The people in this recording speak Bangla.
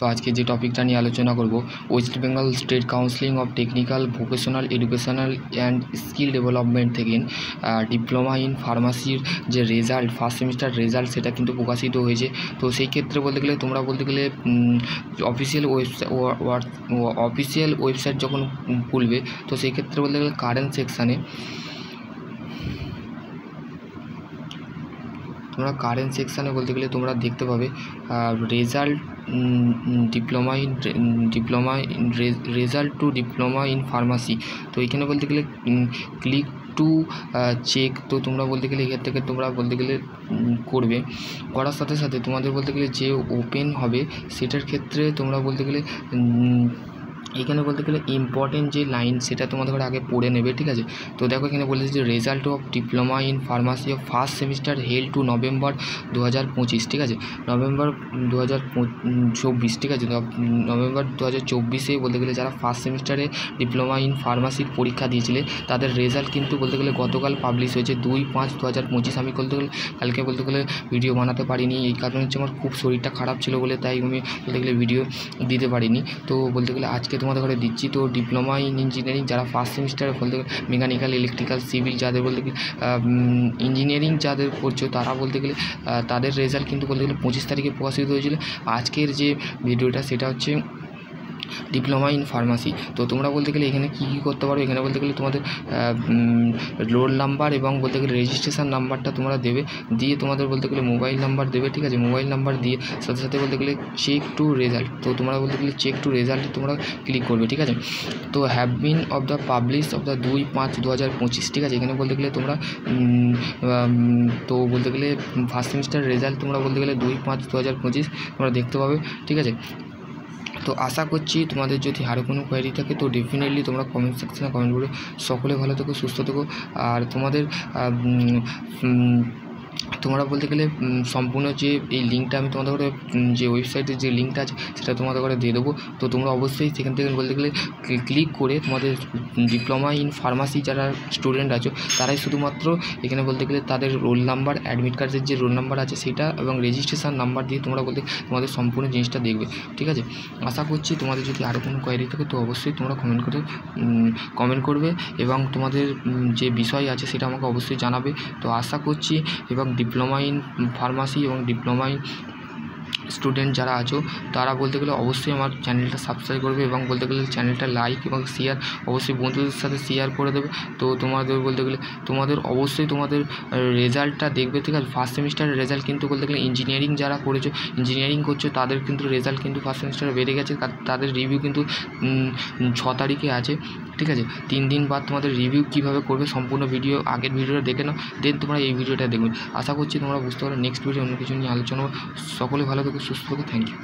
তো আজকে যে টপিকটা নিয়ে আলোচনা করব, West Bengal state council of technical vocational educational and skill development থেকে ডিপ্লোমা ইন ফার্মাসির যে রেজাল্ট, ফার্স্ট সেমিস্টার রেজাল্ট, সেটা কিন্তু প্রকাশিত হয়েছে। তো সেই ক্ষেত্রে বলতে গেলে তোমরা বলতে গেলে অফিসিয়াল ওয়েবসাইট যখন খুলবে, তো সেই ক্ষেত্রে বলতে গেলে কারেন্ট সেকশানে বলতে গেলে তোমরা দেখতে পাবে result result to diploma in pharmacy. তো এখানে বলতে গেলে ক্লিক টু চেক। তো তোমরা বলতে গেলে এখান থেকে তোমরা বলতে গেলে করবে, করার সাথে সাথে তোমাদের বলতে গেলে যে ওপেন হবে সেটার ক্ষেত্রে তোমরা বলতে গেলে এখানে বলতে গেলে ইম্পর্টেন্ট যে লাইন সেটা তোমাদের আগে পড়ে নেবে, ঠিক আছে। তো দেখো এখানে বলেছে যে result of diploma in pharmacy of first semester held to November 2025, ঠিক আছে, নভেম্বর 2024, ঠিক আছে। নভেম্বর 2024-এ বলতে গেলে যারা ফার্স্ট সেমিস্টারে ডিপ্লোমা ইন ফার্মাসির পরীক্ষা দিয়েছিলে তাদের রেজাল্ট কিন্তু বলতে গেলে গতকাল পাবলিশ হয়েছে 2/5/2025। আমি কালকে বলতে গেলে ভিডিও বানাতে পারিনি, এই কারণে হচ্ছে আমার খুব শরীরটা খারাপ ছিল বলে, তাই আমি বলতে গেলে ভিডিও দিতে পারিনি। তো বলতে গেলে আজকে তোমাদের ঘরে দিচ্ছি। তো ডিপ্লোমা ইন ইঞ্জিনিয়ারিং যারা ফার্স্ট সেমিস্টারে বলতে গেলে মেকানিক্যাল, ইলেকট্রিক্যাল, সিভিল যাদের বলতে গেলে ইঞ্জিনিয়ারিং যাদের করছো তারা বলতে গেলে তাদের রেজাল্ট কিন্তু বলতে গেলে 25 তারিখে প্রকাশিত হয়েছিল। আজকের যে ভিডিওটা সেটা হচ্ছে ডিপ্লোমা ইন ফার্মাসি। তো তোমরা বলতে গেলে এখানে কী করতে পারো, এখানে বলতে গেলে তোমাদের রোল নাম্বার এবং বলতে গেলে রেজিস্ট্রেশন নাম্বারটা তোমরা দেবে, দিয়ে তোমাদের বলতে গেলে মোবাইল নাম্বার দেবে, ঠিক আছে। মোবাইল নাম্বার দিয়ে সাথে সাথে বলতে গেলে চেক টু রেজাল্ট। তো তোমরা বলতে গেলে চেক টু রেজাল্টে তোমরা ক্লিক করবে, ঠিক আছে। তো have been of the publish of the 2/5/2025, ঠিক আছে। এখানে বলতে গেলে তোমরা তো বলতে গেলে ফার্স্ট সেমিস্টার রেজাল্ট তোমরা বলতে গেলে 2/5/2025 তোমরা দেখতে পাবে, ঠিক আছে। তো আশা করছি তোমাদের যদি আরও কোনো কোয়ারি থাকে তো ডেফিনেটলি তোমরা কমেন্ট সেকশনে কমেন্ট করবে। সকলে ভালো থেকো, সুস্থ থেকো। আর তোমাদের তোমরা বলতে গেলে সম্পূর্ণ যে এই লিঙ্কটা আমি তোমাদের করে যে ওয়েবসাইটের যে লিঙ্কটা আছে সেটা তোমাদের করে দিয়ে দেবো। তো তোমরা অবশ্যই সেখান থেকে বলতে গেলে ক্লিক করে তোমাদের ডিপ্লোমা ইন ফার্মাসি যারা স্টুডেন্ট আছো তারাই শুধুমাত্র এখানে বলতে গেলে তাদের রোল নাম্বার, অ্যাডমিট কার্ডের যে রোল নাম্বার আছে সেটা এবং রেজিস্ট্রেশন নাম্বার দিয়ে তোমরা বলতে তোমাদের সম্পূর্ণ জিনিসটা দেখবে, ঠিক আছে। আশা করছি তোমাদের যদি আরও কোনো কোয়ারি থাকে তো অবশ্যই তোমরা কমেন্ট করবে এবং তোমাদের যে বিষয় আছে সেটা আমাকে অবশ্যই জানাবে। তো আশা করছি এবং ডিপ্লোমা ইন ফার্মাসি এবং ডিপ্লোমা ইন স্টুডেন্ট যারা আছো তারা বলতে গেলে অবশ্যই আমার চ্যানেলটা সাবস্ক্রাইব করবে এবং বলতে গেলে চ্যানেলটা লাইক এবং শেয়ার অবশ্যই বন্ধুদের সাথে শেয়ার করে দেবে। তো তোমাদের বলতে গেলে তোমাদের অবশ্যই তোমাদের রেজাল্টটা দেখবে, ঠিক আছে। ফার্স্ট সেমিস্টারের রেজাল্ট কিন্তু বলতে গেলে ইঞ্জিনিয়ারিং যারা করেছো, ইঞ্জিনিয়ারিং করছো তাদের কিন্তু রেজাল্ট কিন্তু ফার্স্ট সেমিস্টারে বেড়ে গেছে, তাদের রিভিউ কিন্তু 6 তারিখে আছে, ঠিক আছে। 3 দিন বাদ তোমাদের রিভিউ কীভাবে করবে সম্পূর্ণ ভিডিও আগের ভিডিওটা দেখে নাও, দেন তোমরা এই ভিডিওটা দেখবে। আশা করছি তোমরা বুঝতে পারো। নেক্সট ভিডিও অন্য কিছু নিয়ে আলোচনা। সকলে ভালো থেকো, সুস্থ থেকো। Thank you.